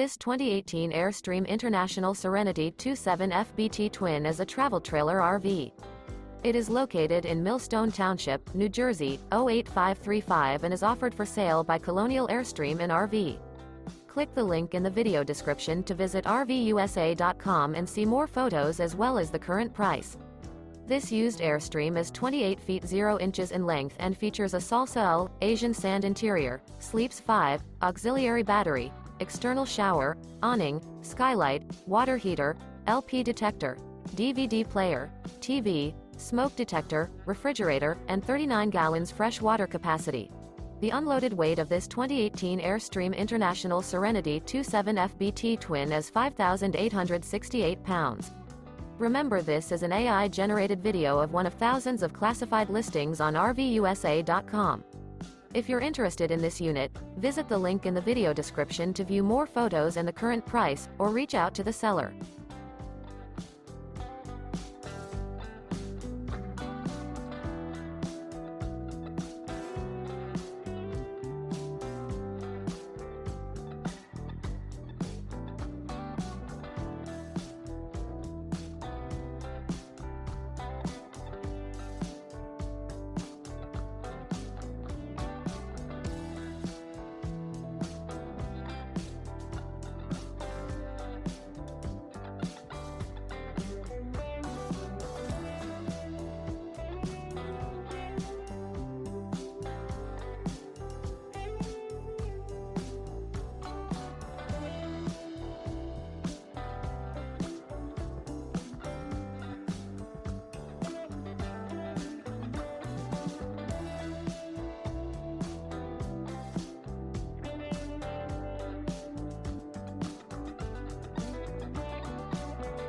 This 2018 Airstream International Serenity 27 FBT Twin is a travel trailer RV. It is located in Millstone Township, New Jersey, 08535 and is offered for sale by Colonial Airstream RV. Click the link in the video description to visit RVUSA.com and see more photos as well as the current price. This used Airstream is 28 feet 0 inches in length and features a Salsa UL, Asian sand interior, sleeps 5, auxiliary battery, external shower, awning, skylight, water heater, LP detector, DVD player, TV, smoke detector, refrigerator, and 39 gallons fresh water capacity. The unloaded weight of this 2018 Airstream International Serenity 27 FBT Twin is 5,868 pounds. Remember, this is an AI-generated video of one of thousands of classified listings on RVUSA.com. If you're interested in this unit, visit the link in the video description to view more photos and the current price, or reach out to the seller.